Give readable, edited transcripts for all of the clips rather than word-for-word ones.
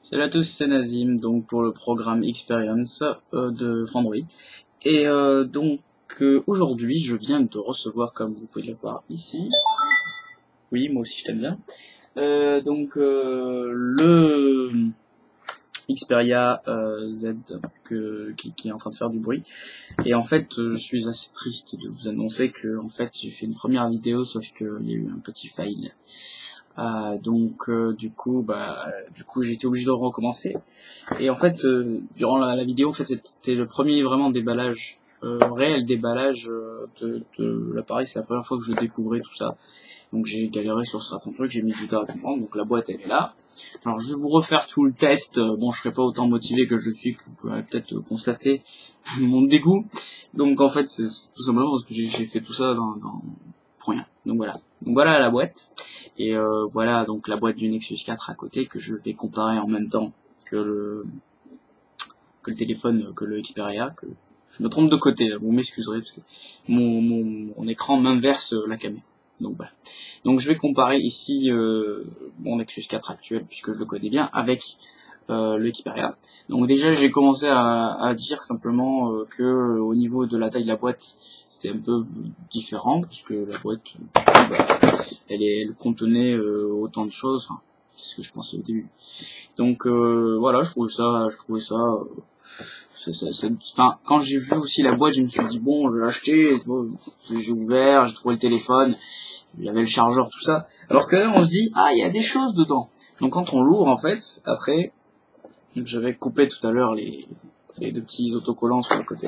Salut à tous, c'est Nazim, donc pour le programme Experience de Frandroid. Et aujourd'hui, je viens de recevoir, comme vous pouvez le voir ici, oui, moi aussi je t'aime bien, le Xperia Z qui est en train de faire du bruit. Et en fait, je suis assez triste de vous annoncer que en fait j'ai fait une première vidéo, sauf qu'il y a eu un petit fail. Du coup j'ai été obligé de recommencer. Et en fait, durant la vidéo, en fait, c'était le premier vraiment déballage, réel déballage de l'appareil. C'est la première fois que je découvrais tout ça. Donc j'ai galéré sur certains trucs, j'ai mis du temps à comprendre. Donc la boîte, elle est là. Alors je vais vous refaire tout le test. Bon, je serai pas autant motivé que je suis, que vous pouvez peut-être constater mon dégoût. Donc en fait, c'est tout simplement parce que j'ai fait tout ça pour rien. Donc voilà. Donc voilà la boîte. Et voilà donc la boîte du Nexus 4 à côté que je vais comparer en même temps que le téléphone, que le Xperia, que je me trompe de côté, vous m'excuserez parce que mon écran m'inverse la caméra. Donc voilà. Donc je vais comparer ici mon Nexus 4 actuel, puisque je le connais bien, avec le Xperia. Donc déjà j'ai commencé à dire simplement que au niveau de la taille de la boîte, c'était un peu différent, parce que la boîte, elle contenait autant de choses, enfin, c'est ce que je pensais au début. Donc voilà, je trouvais ça enfin, quand j'ai vu aussi la boîte, je me suis dit bon, je vais l'acheter, j'ai ouvert, j'ai trouvé le téléphone, il y avait le chargeur, tout ça. Alors que là, on se dit ah, il y a des choses dedans. Donc quand on l'ouvre en fait, après, j'avais coupé tout à l'heure les deux petits autocollants sur le côté.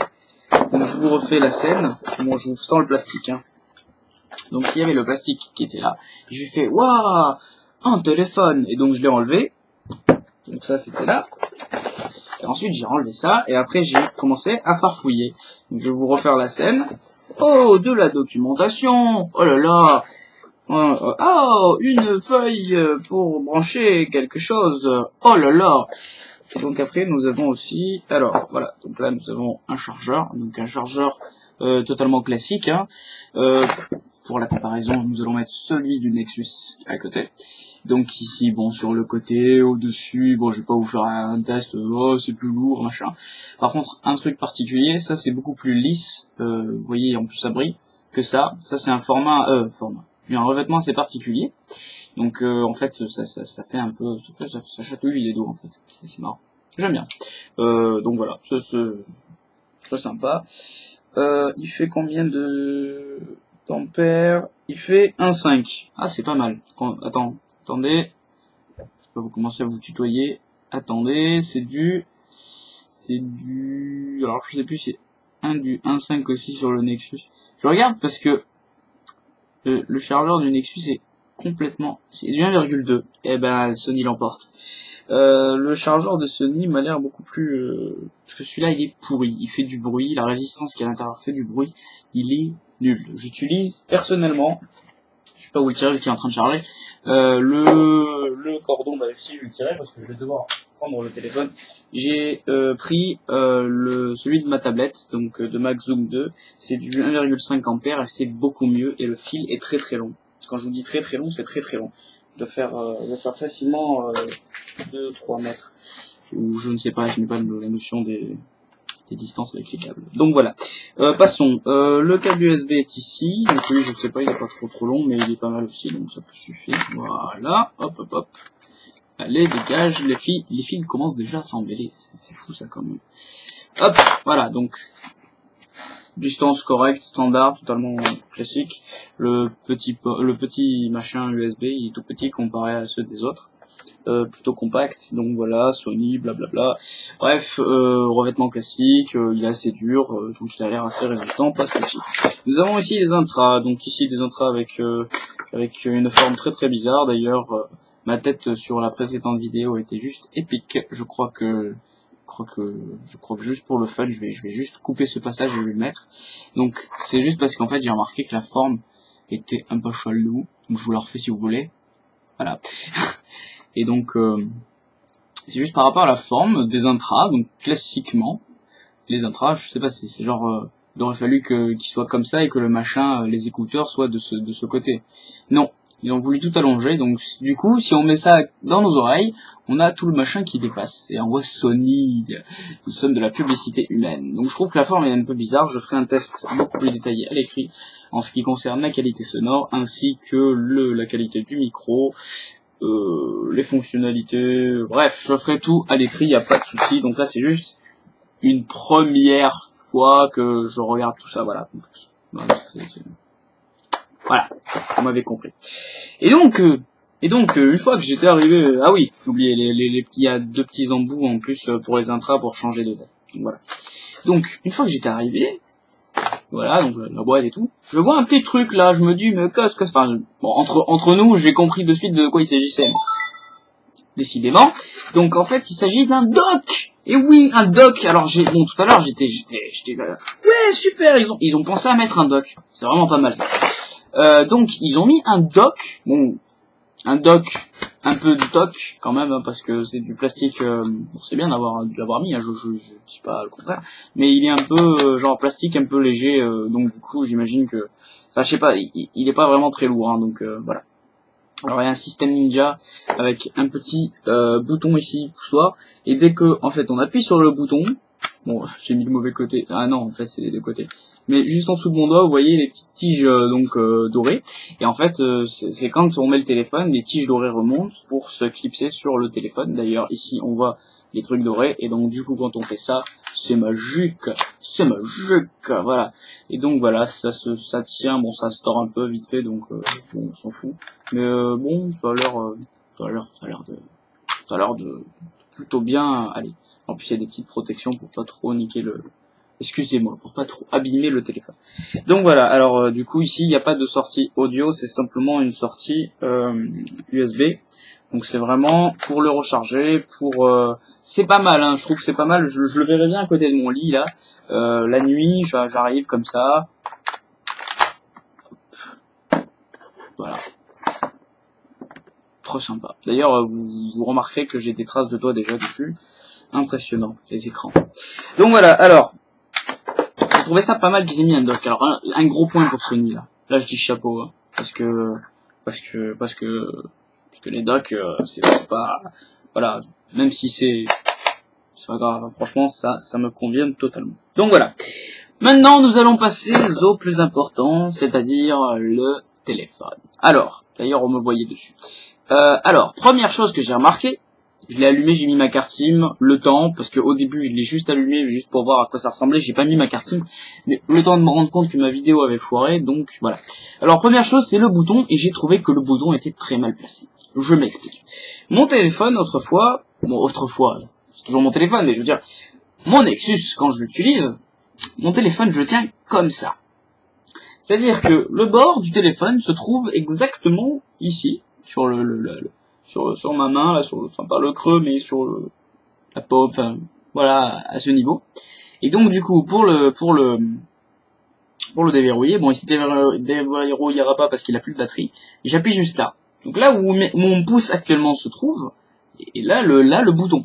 Donc je vous refais la scène. Bon, je vous sens le plastique, hein. Donc il y avait le plastique qui était là. Et je lui fais waouh, un téléphone. Et donc je l'ai enlevé. Donc ça c'était là. Et ensuite j'ai enlevé ça et après j'ai commencé à farfouiller. Donc, je vais vous refaire la scène. Oh, de la documentation. Oh là là. Oh, une feuille pour brancher quelque chose. Oh là là. Donc après nous avons aussi, alors voilà, donc là nous avons un chargeur, donc un chargeur totalement classique, hein. Pour la comparaison, nous allons mettre celui du Nexus à côté. Donc ici, bon, sur le côté, au-dessus, bon, je vais pas vous faire un test, oh, c'est plus lourd, machin. Par contre, un truc particulier, ça c'est beaucoup plus lisse, vous voyez, en plus ça brille, que ça. Ça c'est un format, il y a un revêtement assez particulier. Donc en fait, ça fait un peu, ça chatouille les dos en fait. C'est marrant. J'aime bien. Donc voilà, c'est très sympa. Il fait combien d'ampères? Il fait 1,5. Ah, c'est pas mal. Attendez. Je peux vous commencer à vous tutoyer. Attendez, c'est du... Alors, je sais plus si c'est du 1,5 aussi sur le Nexus. Je regarde parce que le chargeur du Nexus est complètement... C'est du 1,2. Eh ben, Sony l'emporte. Le chargeur de Sony m'a l'air beaucoup plus... parce que celui-là, il est pourri. Il fait du bruit. La résistance qui est à l'intérieur fait du bruit. Il est nul. J'utilise personnellement... Je vais pas vous le tirer parce qu'il est en train de charger. Le cordon, bah si je vais le tirer parce que je vais devoir prendre le téléphone. J'ai pris celui de ma tablette, donc de Mac Zoom 2. C'est du 1,5 ampères et c'est beaucoup mieux. Et le fil est très très long. Quand je vous dis très très long, c'est très très long. De faire facilement 2-3 mètres. Ou je ne sais pas, je n'ai pas la notion des distances avec les câbles. Donc voilà. Passons. Le câble USB est ici. Donc lui, je sais pas, il est pas trop long, mais il est pas mal aussi, donc ça peut suffire. Voilà. Hop, hop, hop. Allez, dégage. Les fils commencent déjà à s'emmêler. C'est fou ça quand même. Hop, voilà. Donc distance correcte, standard, totalement classique. Le petit machin USB, il est tout petit comparé à ceux des autres. Plutôt compact, donc voilà, Sony, blablabla. Bref, revêtement classique, il est assez dur, donc il a l'air assez résistant, pas de souci. Nous avons ici les intras, donc ici des intras avec une forme très très bizarre. D'ailleurs, ma tête sur la précédente vidéo était juste épique. Je crois que juste pour le fun, je vais juste couper ce passage et le mettre. Donc c'est juste parce qu'en fait j'ai remarqué que la forme était un peu chelou, donc je vous la refais si vous voulez. Voilà. Et donc, c'est juste par rapport à la forme des intras. Donc, classiquement, les intras, je sais pas, c'est genre, il aurait fallu qu'ils soient comme ça et que le machin, les écouteurs soient de ce côté. Non, Ils ont voulu tout allonger, donc du coup, si on met ça dans nos oreilles, on a tout le machin qui dépasse. Et on voit Sony, nous sommes de la publicité humaine. Donc je trouve que la forme est un peu bizarre, je ferai un test beaucoup plus détaillé à l'écrit en ce qui concerne la qualité sonore, ainsi que la qualité du micro, les fonctionnalités, bref, je ferai tout à l'écrit, y a pas de souci. Donc là c'est juste une première fois que je regarde tout ça, voilà. Voilà, vous m'avez compris. Et donc, une fois que j'étais arrivé, ah oui, j'ai oublié les petits, il y a 2 petits embouts en plus pour les intras pour changer de taille. Donc voilà. Donc une fois que j'étais arrivé, voilà, donc la boîte et tout, je vois un petit truc là, je me dis mais qu'est-ce que, enfin, bon, entre nous, j'ai compris de suite de quoi il s'agissait. Décidément. Donc en fait, il s'agit d'un dock. Et oui, un dock. Alors bon, tout à l'heure, j'étais ouais, super, ils ont pensé à mettre un dock. C'est vraiment pas mal ça. Donc ils ont mis un dock, bon, un dock, un peu de toc quand même, hein, parce que c'est du plastique, bon, c'est bien de l'avoir mis, hein, je dis pas le contraire, mais il est un peu genre plastique un peu léger, donc du coup j'imagine que, enfin je sais pas, il est pas vraiment très lourd, hein, donc voilà. Alors il y a un système ninja avec un petit bouton ici, poussoir, et dès que en fait on appuie sur le bouton, bon j'ai mis le mauvais côté, ah non en fait c'est les 2 côtés, mais juste en dessous de mon doigt vous voyez les petites tiges dorées, et en fait c'est quand on met le téléphone, les tiges dorées remontent pour se clipser sur le téléphone. D'ailleurs ici on voit les trucs dorés, et donc du coup quand on fait ça, c'est magique, voilà. Et donc voilà, ça tient, bon ça se tord un peu vite fait, donc bon on s'en fout, mais bon ça a l'air de plutôt bien aller. En plus il y a des petites protections pour pas trop niquer excusez-moi, pour pas trop abîmer le téléphone. Donc voilà, alors du coup ici il n'y a pas de sortie audio, c'est simplement une sortie USB. Donc c'est vraiment pour le recharger, c'est pas mal, hein, je trouve que c'est pas mal, je le verrai bien à côté de mon lit là. La nuit, j'arrive comme ça. Voilà. Trop sympa. D'ailleurs, vous remarquerez que j'ai des traces de doigts déjà dessus. Impressionnant, les écrans. Donc voilà, alors, j'ai trouvé ça pas mal qu'ils aient mis un dock. Alors, un gros point pour Sony, là. Là, je dis chapeau, hein, parce que les docks, c'est pas, voilà, même si c'est pas grave, franchement, ça me convient totalement. Donc voilà. Maintenant, nous allons passer au plus important, c'est-à-dire le téléphone. Alors, d'ailleurs, on me voyait dessus. Alors, première chose que j'ai remarqué, je l'ai allumé, j'ai mis ma carte SIM, le temps, parce que au début, je l'ai juste allumé, juste pour voir à quoi ça ressemblait, j'ai pas mis ma carte SIM, mais le temps de me rendre compte que ma vidéo avait foiré, donc voilà. Alors, première chose, c'est le bouton, et j'ai trouvé que le bouton était très mal placé. Je m'explique. Mon téléphone, autrefois, c'est toujours mon téléphone, mais je veux dire, mon Nexus, quand je l'utilise, mon téléphone, je le tiens comme ça. C'est-à-dire que le bord du téléphone se trouve exactement ici, sur sur ma main, là, enfin pas le creux, mais sur la paume, enfin voilà, à ce niveau. Et donc du coup, pour le déverrouiller, bon, il s'est déverrouillera pas parce qu'il a plus de batterie. J'appuie juste là. Donc là où mon pouce actuellement se trouve, et là le bouton.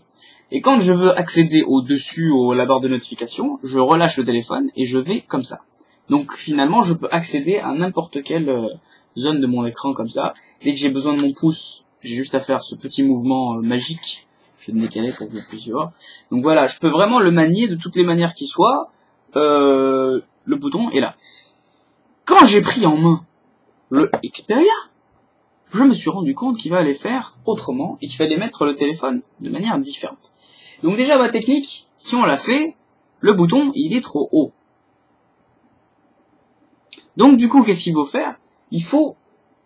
Et quand je veux accéder au-dessus, à la barre de notification, je relâche le téléphone et je vais comme ça. Donc finalement, je peux accéder à n'importe quelle zone de mon écran comme ça. Dès que j'ai besoin de mon pouce, j'ai juste à faire ce petit mouvement magique. Je vais le décaler pour que vous puissiez voir. Donc voilà, je peux vraiment le manier de toutes les manières qui soient. Le bouton est là. Quand j'ai pris en main le Xperia, je me suis rendu compte qu'il fallait faire autrement et qu'il fallait mettre le téléphone de manière différente. Donc déjà, ma technique, si on l'a fait, le bouton, il est trop haut. Donc du coup, qu'est-ce qu'il faut faire? Il faut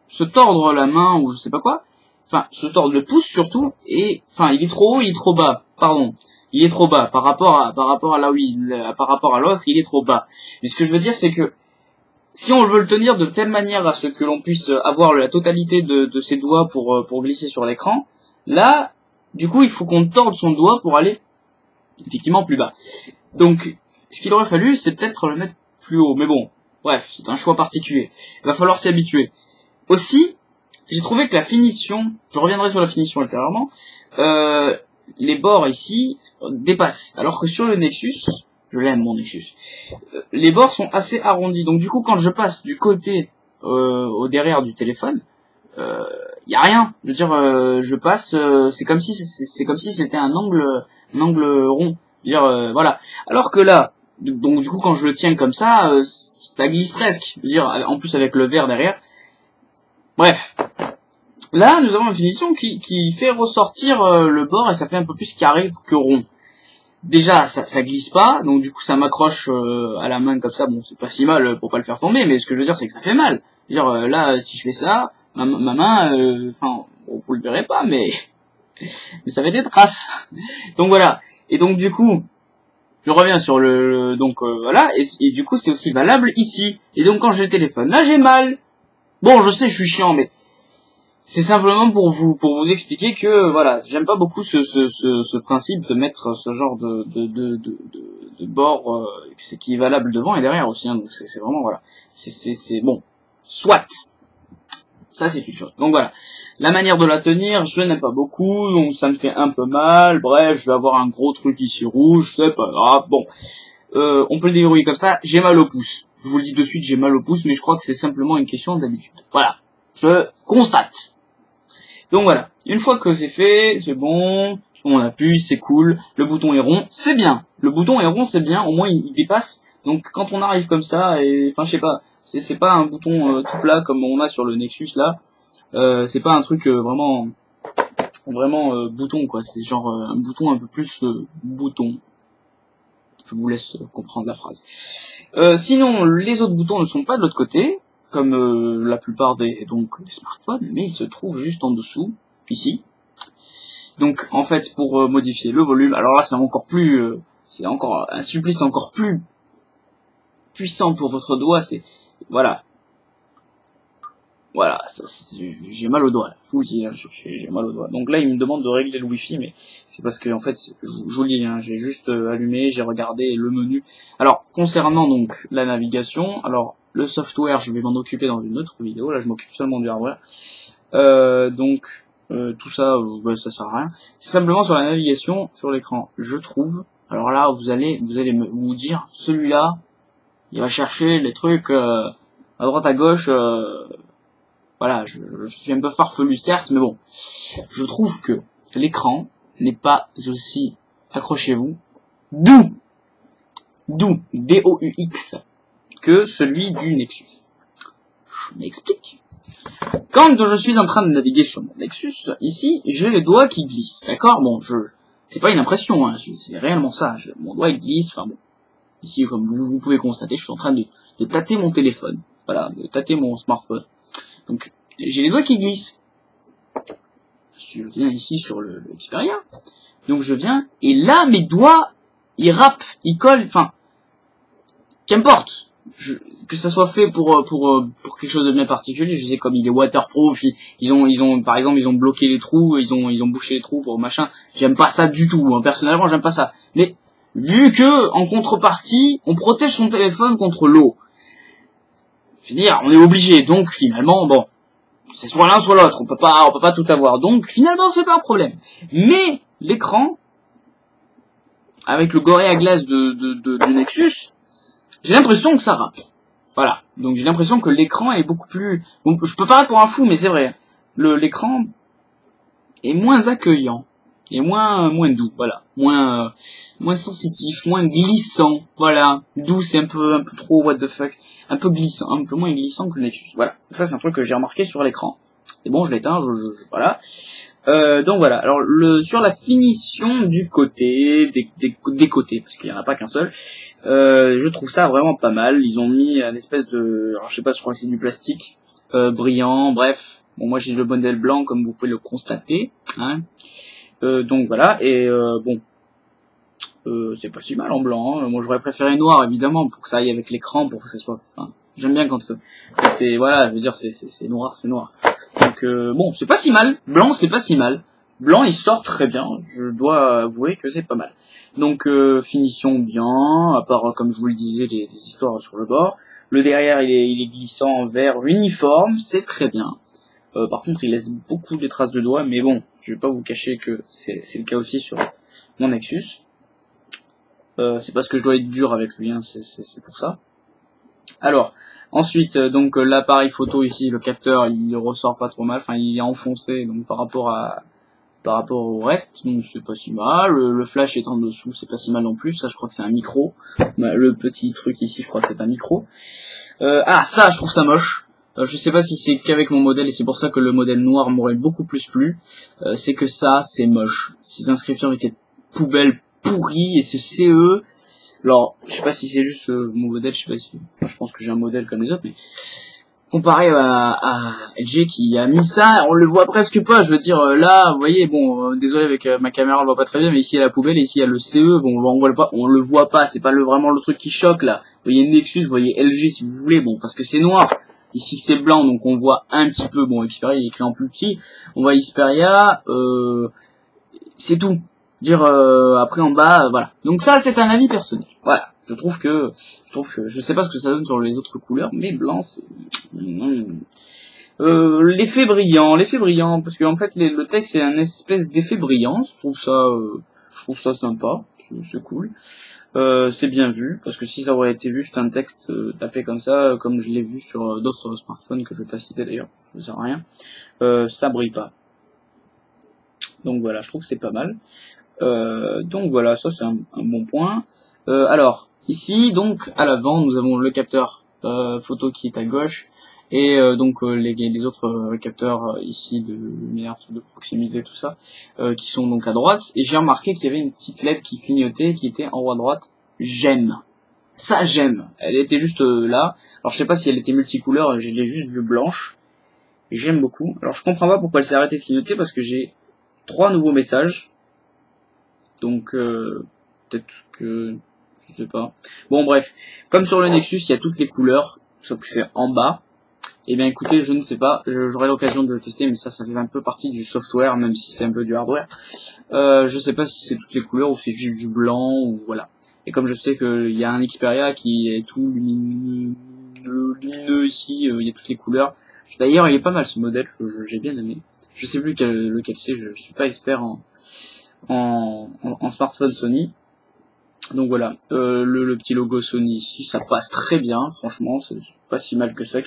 se tordre la main ou je sais pas quoi, enfin se tordre le pouce surtout, et enfin il est trop haut, il est trop bas, pardon. Il est trop bas par rapport à là où par rapport à l'autre, il est trop bas. Mais ce que je veux dire, c'est que si on veut le tenir de telle manière à ce que l'on puisse avoir la totalité de ses doigts pour glisser sur l'écran, là, du coup, il faut qu'on torde son doigt pour aller effectivement plus bas. Donc, ce qu'il aurait fallu, c'est peut-être le mettre plus haut. Mais bon, bref, c'est un choix particulier. Il va falloir s'y habituer. Aussi, j'ai trouvé que la finition, je reviendrai sur la finition ultérieurement, les bords ici dépassent. Alors que sur le Nexus, je l'aime mon Nexus, les bords sont assez arrondis. Donc du coup, quand je passe du côté au derrière du téléphone, y a rien. Je veux dire, je passe, c'est comme si c'était un angle rond. Je veux dire, voilà. Alors que là, donc du coup, quand je le tiens comme ça glisse presque. Je veux dire, en plus avec le verre derrière. Bref. Là, nous avons une finition qui fait ressortir le bord et ça fait un peu plus carré que rond. Déjà, ça glisse pas, donc du coup, ça m'accroche à la main comme ça. Bon, c'est pas si mal pour pas le faire tomber, mais ce que je veux dire, c'est que ça fait mal. Je veux dire, là, si je fais ça, ma main, enfin, bon, vous le verrez pas, mais ça fait des traces. Donc voilà. Et donc du coup, je reviens sur donc voilà, et du coup, c'est aussi valable ici. Et donc quand j'ai le téléphone, là, j'ai mal. Bon, je sais, je suis chiant, mais c'est simplement pour vous expliquer que voilà, j'aime pas beaucoup ce principe de mettre ce genre de bord c'est qui est valable devant et derrière aussi, hein, donc c'est vraiment voilà, c'est bon, soit ça c'est une chose. Donc voilà, la manière de la tenir, je n'aime pas beaucoup, donc ça me fait un peu mal. Bref, je vais avoir un gros truc ici rouge, c'est pas grave. Bon, on peut le déverrouiller comme ça. J'ai mal au pouce. Je vous le dis de suite, j'ai mal au pouce, mais je crois que c'est simplement une question d'habitude. Voilà, je constate. Donc voilà, une fois que c'est fait, c'est bon, on appuie, c'est cool, le bouton est rond, c'est bien. Le bouton est rond, c'est bien, au moins il dépasse. Donc quand on arrive comme ça, et enfin je sais pas, c'est pas un bouton tout plat comme on a sur le Nexus là, c'est pas un truc vraiment bouton quoi, c'est genre un bouton un peu plus bouton. Je vous laisse comprendre la phrase. Sinon, les autres boutons ne sont pas de l'autre côté, comme la plupart des smartphones, mais ils se trouvent juste en dessous, ici. Donc en fait, pour modifier le volume, alors là c'est encore un supplice encore plus puissant pour votre doigt, c'est voilà. Voilà, j'ai mal au doigt, je vous le dis, hein, j'ai mal au doigt. Donc là, il me demande de régler le wifi, mais c'est parce que en fait, je vous le dis, hein, j'ai juste allumé, j'ai regardé le menu. Alors, concernant donc la navigation, alors le software, je vais m'en occuper dans une autre vidéo, là je m'occupe seulement du hardware. Tout ça, bah, ça sert à rien. C'est simplement sur la navigation, sur l'écran, je trouve. Alors là, vous allez vous dire, celui-là, il va chercher les trucs à droite à gauche. Voilà, je suis un peu farfelu certes, mais bon, je trouve que l'écran n'est pas aussi, accrochez-vous, doux, D-O-U-X, que celui du Nexus. Je m'explique. Quand je suis en train de naviguer sur mon Nexus, ici, j'ai les doigts qui glissent, d'accord? Bon, c'est pas une impression, hein, c'est réellement ça, mon doigt il glisse, enfin bon. Ici, comme vous pouvez constater, je suis en train de tâter mon téléphone, voilà, de tâter mon smartphone. Donc, j'ai les doigts qui glissent. Je viens ici sur le Xperia. Donc je viens, et là, mes doigts, ils râpent, ils collent, enfin, qu'importe. Que ça soit fait pour quelque chose de bien particulier, je sais comme il est waterproof, par exemple, ils ont bloqué les trous, ils ont bouché les trous pour machin. J'aime pas ça du tout, hein. Personnellement, j'aime pas ça. Mais, vu que, en contrepartie, on protège son téléphone contre l'eau. Je veux dire, on est obligé, donc finalement, bon, c'est soit l'un soit l'autre, on peut pas tout avoir, donc finalement c'est pas un problème. Mais l'écran, avec le Gorilla Glass du Nexus, j'ai l'impression que ça râpe. Voilà, donc j'ai l'impression que l'écran est beaucoup plus... Bon, je peux paraître pour un fou, mais c'est vrai, l'écran est moins accueillant, et moins doux, voilà, moins sensitif, moins glissant, voilà, doux c'est un peu trop what the fuck, un peu glissant, un peu moins glissant que le Nexus, voilà, ça c'est un truc que j'ai remarqué sur l'écran, et bon je l'éteins, voilà, donc voilà, alors sur la finition du côté, des côtés, parce qu'il y en a pas qu'un seul, je trouve ça vraiment pas mal, ils ont mis un espèce de, alors je sais pas, je crois que c'est du plastique, brillant, bref, bon moi j'ai le modèle blanc comme vous pouvez le constater, hein. Donc voilà, et bon, c'est pas si mal en blanc, hein. Moi j'aurais préféré noir évidemment pour que ça aille avec l'écran, pour que ça soit, enfin, j'aime bien quand c'est, voilà, je veux dire c'est noir, c'est noir. Donc bon, c'est pas si mal, blanc c'est pas si mal, blanc il sort très bien, je dois avouer que c'est pas mal. Donc finition bien, à part comme je vous le disais les histoires sur le bord, le derrière il est glissant en vert uniforme, c'est très bien. Par contre, il laisse beaucoup de traces de doigts, mais bon, je vais pas vous cacher que c'est le cas aussi sur mon Nexus. C'est parce que je dois être dur avec lui, hein, c'est pour ça. Alors, Ensuite, donc l'appareil photo ici, le capteur, il ressort pas trop mal, enfin il est enfoncé donc par rapport au reste, donc c'est pas si mal. Le flash est en dessous, c'est pas si mal non plus. Ça, je crois que c'est un micro. Bah, le petit truc ici, je crois que c'est un micro. Ça, je trouve ça moche. Je sais pas si c'est qu'avec mon modèle, et c'est pour ça que le modèle noir m'aurait beaucoup plus plu. C'est que ça, c'est moche. Ces inscriptions étaient poubelles pourries, et ce CE... Alors, je sais pas si c'est juste mon modèle, je sais pas si... Enfin, je pense que j'ai un modèle comme les autres, mais... Comparé à LG qui a mis ça, on le voit presque pas. Je veux dire, là, vous voyez, bon, désolé avec ma caméra, on le voit pas très bien, mais ici il y a la poubelle, et ici il y a le CE. Bon, on le voit pas. C'est pas vraiment le truc qui choque là. Vous voyez Nexus, vous voyez LG si vous voulez, bon, parce que c'est noir. Ici c'est blanc, donc on voit un petit peu. Bon, Xperia il est écrit en plus petit. On voit Xperia, c'est tout. Dire après en bas, voilà. Donc ça, c'est un avis personnel. Voilà. Je trouve que je sais pas ce que ça donne sur les autres couleurs, mais blanc c'est l'effet brillant, parce que en fait le texte c'est un espèce d'effet brillant. Je trouve ça sympa, c'est cool. C'est bien vu, parce que si ça aurait été juste un texte tapé comme ça, comme je l'ai vu sur d'autres smartphones que je vais pas citer d'ailleurs, ça sert à rien, ça brille pas. Donc voilà, je trouve que c'est pas mal. Donc voilà, ça c'est un bon point. Alors, ici, donc, à l'avant, nous avons le capteur photo qui est à gauche, et donc les autres capteurs ici de lumière, de proximité, tout ça, qui sont donc à droite. Et j'ai remarqué qu'il y avait une petite LED qui clignotait, qui était en haut à droite. J'aime. Ça, j'aime. Elle était juste là. Alors, je sais pas si elle était multicouleur, je l'ai juste vue blanche. J'aime beaucoup. Alors, je comprends pas pourquoi elle s'est arrêtée de clignoter, parce que j'ai 3 nouveaux messages. Donc, peut-être que... je sais pas. Bon, bref. Comme sur le Nexus, il y a toutes les couleurs, sauf que c'est en bas. Eh bien, écoutez, je ne sais pas. J'aurai l'occasion de le tester, mais ça fait un peu partie du software, même si c'est un peu du hardware. Je sais pas si c'est toutes les couleurs, ou c'est juste du blanc, ou voilà. Et comme je sais qu'il y a un Xperia qui est tout lumineux ici, il y a toutes les couleurs. D'ailleurs, il est pas mal ce modèle, j'ai bien aimé. Je sais plus lequel c'est, je suis pas expert en smartphone Sony. Donc voilà, le petit logo Sony ici, ça passe très bien, franchement, c'est pas si mal que ça,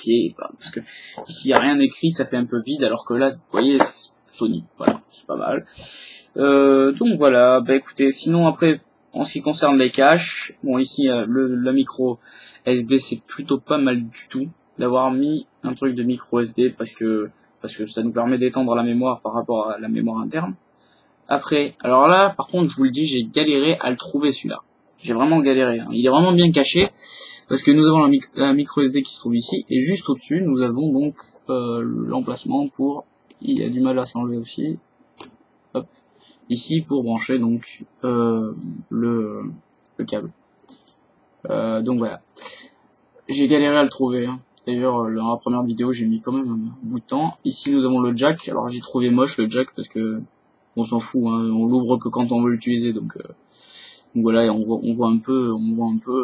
parce que ici il y a rien écrit, ça fait un peu vide, alors que là, vous voyez, c'est Sony, voilà, c'est pas mal. Donc voilà, bah écoutez, sinon après, en ce qui concerne les caches, bon ici le micro SD, c'est plutôt pas mal du tout d'avoir mis un truc de micro SD parce que ça nous permet d'étendre la mémoire par rapport à la mémoire interne. Après, alors là, par contre, je vous le dis, j'ai galéré à le trouver celui-là. J'ai vraiment galéré. Hein. Il est vraiment bien caché, parce que nous avons la micro SD qui se trouve ici, et juste au-dessus, nous avons donc l'emplacement pour... Il y a du mal à s'enlever aussi. Hop. Ici, pour brancher donc le câble. Donc voilà. J'ai galéré à le trouver. Hein. D'ailleurs, dans la première vidéo, j'ai mis quand même un bout de temps. Ici, nous avons le jack. Alors, j'ai trouvé moche le jack, parce que... on s'en fout, hein, on l'ouvre que quand on veut l'utiliser, donc voilà, et on voit un peu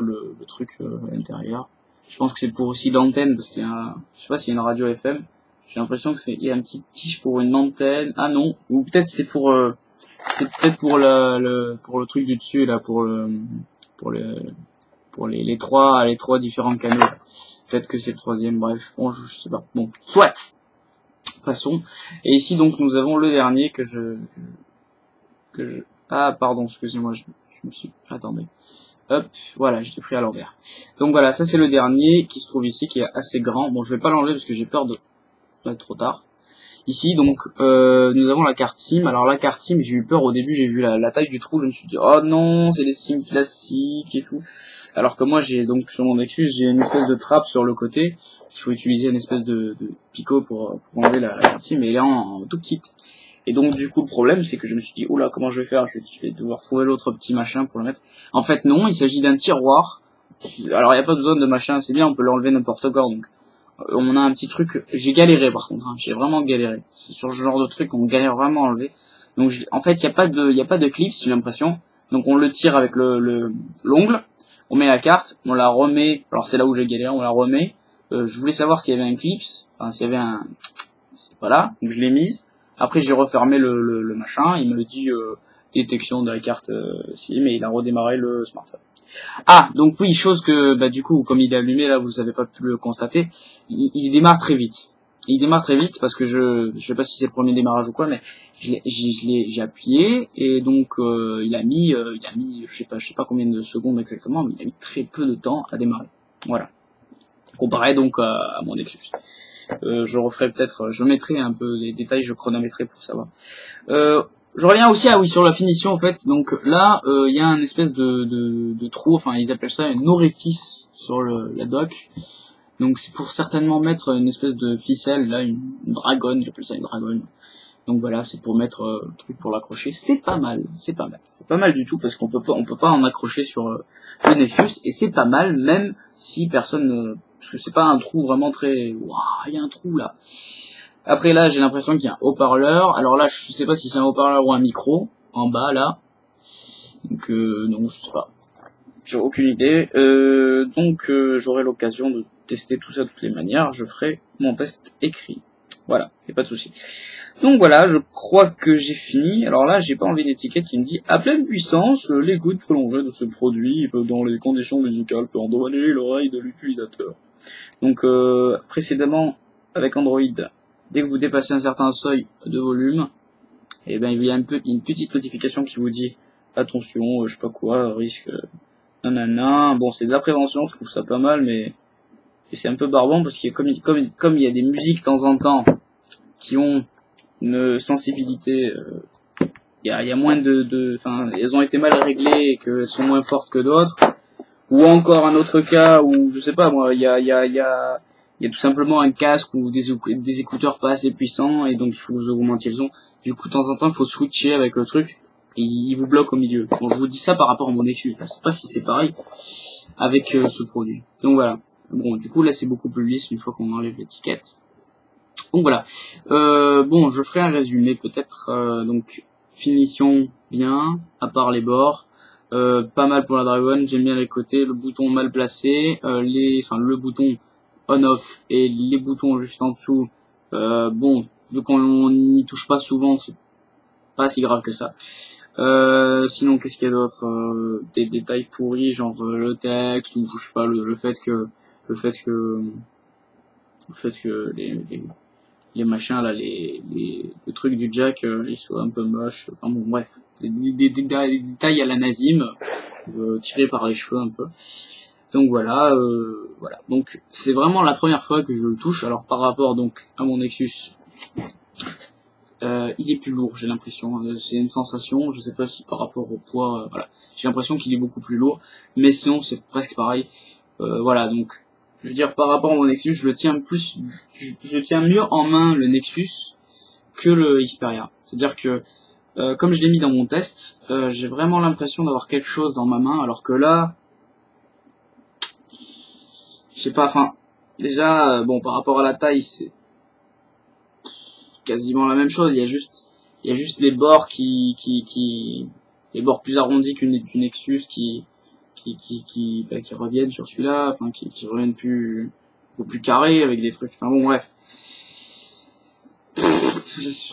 le truc à l'intérieur. Je pense que c'est pour aussi l'antenne, parce qu'il y a, je sais pas s'il y a une radio FM. J'ai l'impression que il y a un petit tige pour une antenne. Ah non, ou peut-être c'est pour le truc du dessus là, pour les trois différents canaux. Peut-être que c'est le troisième. Bref, bon, je sais pas. Bon, soit. Passons. Et ici donc nous avons le dernier que je ah pardon, excusez-moi, je me suis attendez. Hop, voilà, je l'ai pris à l'envers. Donc voilà, ça c'est le dernier qui se trouve ici, qui est assez grand. Bon, je vais pas l'enlever parce que j'ai peur de là trop tard. Ici donc nous avons la carte SIM. Alors la carte SIM, j'ai eu peur au début, j'ai vu la taille du trou, je me suis dit oh non, c'est des SIM classiques et tout. Alors que moi j'ai donc sur mon Nexus, j'ai une espèce de trappe sur le côté. Il faut utiliser une espèce de picot pour enlever la carte SIM, mais elle est en tout petite. Et donc du coup le problème c'est que je me suis dit oula, comment je vais faire, je vais devoir trouver l'autre petit machin pour le mettre. En fait non, il s'agit d'un tiroir. Alors il n'y a pas besoin de machin, c'est bien, on peut l'enlever n'importe quoi. Donc on a un petit truc, j'ai galéré par contre, hein, j'ai vraiment galéré. C'est sur ce genre de truc on galère vraiment à enlever. Donc en fait il n'y a pas de clips, j'ai l'impression. Donc on le tire avec l'ongle, on met la carte, on la remet. Alors c'est là où j'ai galéré, on la remet. Je voulais savoir s'il y avait un clips, enfin s'il y avait un, voilà, donc je l'ai mise. Après j'ai refermé le machin, il me dit détection de la carte SIM et il a redémarré le smartphone. Ah, donc oui, chose que, bah, du coup, comme il est allumé, là, vous avez pas pu le constater, il démarre très vite. Il démarre très vite parce que je sais pas si c'est le premier démarrage ou quoi, mais j'ai appuyé et donc je sais pas combien de secondes exactement, mais il a mis très peu de temps à démarrer. Voilà. Comparé donc à mon Nexus. Je mettrai un peu les détails, je chronométrai pour savoir. Je reviens aussi oui sur la finition en fait. Donc là, il y a un espèce de trou, enfin ils appellent ça un orifice sur la dock. Donc c'est pour certainement mettre une espèce de ficelle, là, une dragonne, j'appelle ça une dragonne. Donc voilà, c'est pour mettre le truc pour l'accrocher. C'est pas mal, c'est pas mal. C'est pas mal du tout parce qu'on peut pas en accrocher sur le Nexus et c'est pas mal même si personne parce que c'est pas un trou vraiment très waouh, il y a un trou là. Après là, j'ai l'impression qu'il y a un haut-parleur. Alors là, je sais pas si c'est un haut-parleur ou un micro en bas là. Donc non, je sais pas. J'ai aucune idée. Donc j'aurai l'occasion de tester tout ça de toutes les manières. Je ferai mon test écrit. Voilà, y a pas de souci. Donc voilà, je crois que j'ai fini. Alors là, j'ai pas enlevé l'étiquette qui me dit à pleine puissance, l'écoute prolongée de ce produit dans les conditions musicales peut endommager l'oreille de l'utilisateur. Donc précédemment, avec Android, dès que vous dépassez un certain seuil de volume, et ben il y a une petite notification qui vous dit attention, je sais pas quoi, risque nanana. Bon, c'est de la prévention, je trouve ça pas mal, mais c'est un peu barbant parce que comme il y a des musiques de temps en temps qui ont une sensibilité, il y a moins enfin, elles ont été mal réglées et qu'elles sont moins fortes que d'autres. Ou encore un autre cas où, je sais pas moi, il y a tout simplement un casque ou des écouteurs pas assez puissants et donc il faut que vous augmentiez le son. Du coup, de temps en temps, il faut switcher avec le truc et il vous bloque au milieu. Bon, je vous dis ça par rapport à mon Nexus. Je sais pas si c'est pareil avec ce produit. Donc voilà. Bon, du coup, là, c'est beaucoup plus lisse une fois qu'on enlève l'étiquette. Donc voilà. Bon, je ferai un résumé peut-être. Donc, finition bien, à part les bords. Pas mal pour la Dragon, j'aime bien les côtés, le bouton mal placé, le bouton on-off et les boutons juste en dessous, bon, vu qu'on n'y touche pas souvent, c'est pas si grave que ça. Sinon, qu'est-ce qu'il y a d'autre? Des détails pourris, genre le texte, ou je sais pas, le fait que les machins là, le truc du jack, ils soient un peu moches, enfin bon, bref, des détails à la Nazim, tirés par les cheveux un peu. Donc voilà, voilà. Donc c'est vraiment la première fois que je le touche. Alors par rapport donc à mon Nexus, il est plus lourd, j'ai l'impression. C'est une sensation. Je sais pas si par rapport au poids, voilà. J'ai l'impression qu'il est beaucoup plus lourd, mais sinon c'est presque pareil. Voilà, donc je veux dire par rapport à mon Nexus, je tiens mieux en main le Nexus que le Xperia. C'est-à-dire que comme je l'ai mis dans mon test, j'ai vraiment l'impression d'avoir quelque chose dans ma main, alors que là, je sais pas, enfin, déjà, bon, par rapport à la taille, c'est quasiment la même chose. Il y a juste les bords les bords plus arrondis du Nexus qui reviennent sur celui-là, enfin, qui reviennent un peu plus carrés avec des trucs, enfin bon, bref.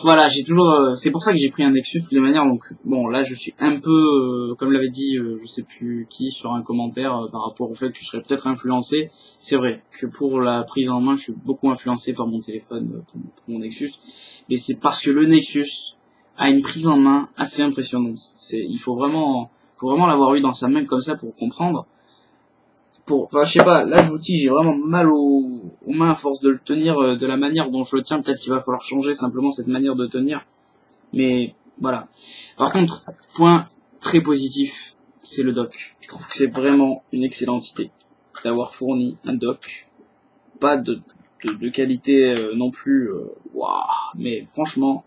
Voilà, c'est pour ça que j'ai pris un Nexus de toutes les manières. Donc bon, là je suis un peu, comme l'avait dit, je sais plus qui sur un commentaire par rapport au fait que je serais peut-être influencé. C'est vrai que pour la prise en main, je suis beaucoup influencé par mon téléphone, pour mon Nexus. Mais c'est parce que le Nexus a une prise en main assez impressionnante. Il faut vraiment l'avoir eu dans sa main comme ça pour comprendre. Enfin, je sais pas, là, je vous dis, j'ai vraiment mal aux mains à force de le tenir de la manière dont je le tiens. Peut-être qu'il va falloir changer simplement cette manière de tenir. Mais, voilà. Par contre, point très positif, c'est le dock. Je trouve que c'est vraiment une excellente idée d'avoir fourni un dock. Pas de qualité non plus, waouh. Mais franchement,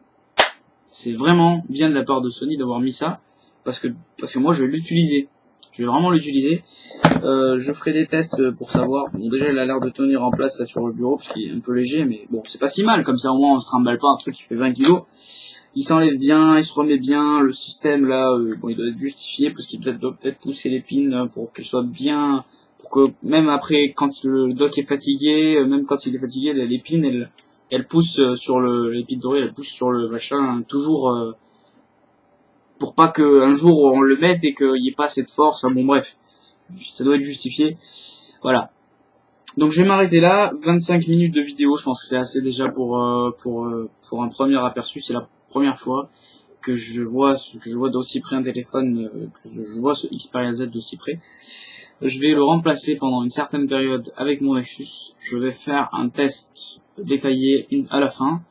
c'est vraiment bien de la part de Sony d'avoir mis ça. Parce que moi, je vais l'utiliser. Je vais vraiment l'utiliser. Je ferai des tests pour savoir. Bon, déjà, il a l'air de tenir en place là sur le bureau parce qu'il est un peu léger, mais bon, c'est pas si mal. Comme ça, au moins, on se trimballe pas un truc qui fait 20 kilos. Il s'enlève bien, il se remet bien. Le système là, bon, il doit être justifié parce qu'il doit peut-être pousser les pins pour qu'elles soient bien, pour que même après, quand le dock est fatigué, même quand il est fatigué, les pins, elles poussent sur les pins dorés, elles poussent sur le machin, toujours pour pas que un jour on le mette et qu'il n'y ait pas cette force. Bon, bref. ça doit être justifié. Voilà. Donc je vais m'arrêter là, 25 minutes de vidéo, je pense que c'est assez déjà pour un premier aperçu, c'est la première fois que je vois d'aussi près un téléphone, que je vois ce Xperia Z d'aussi près. Je vais le remplacer pendant une certaine période avec mon Nexus, je vais faire un test détaillé à la fin.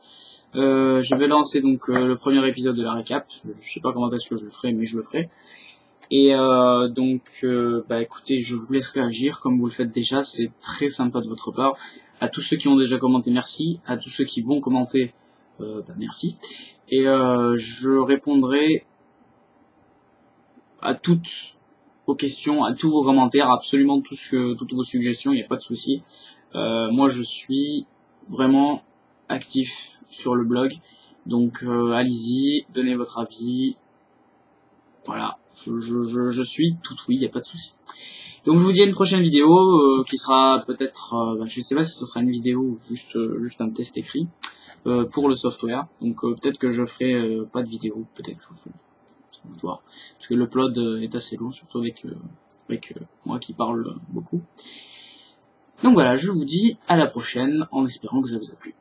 Je vais lancer donc le premier épisode de la récap, je sais pas comment est-ce que je le ferai, mais je le ferai. Et bah écoutez, je vous laisse réagir comme vous le faites déjà, c'est très sympa de votre part. À tous ceux qui ont déjà commenté, merci. À tous ceux qui vont commenter, bah merci. Et je répondrai à toutes vos questions, à tous vos commentaires, à absolument toutes vos suggestions, il n'y a pas de souci. Moi je suis vraiment actif sur le blog, donc allez-y, donnez votre avis. Voilà, je suis tout oui, y a pas de souci. Donc je vous dis à une prochaine vidéo qui sera peut-être, je sais pas si ce sera une vidéo ou juste un test écrit pour le software. Donc peut-être que je ferai pas de vidéo, peut-être que je ferai, vous voir, parce que l'upload est assez long, surtout avec moi qui parle beaucoup. Donc voilà, je vous dis à la prochaine en espérant que ça vous a plu.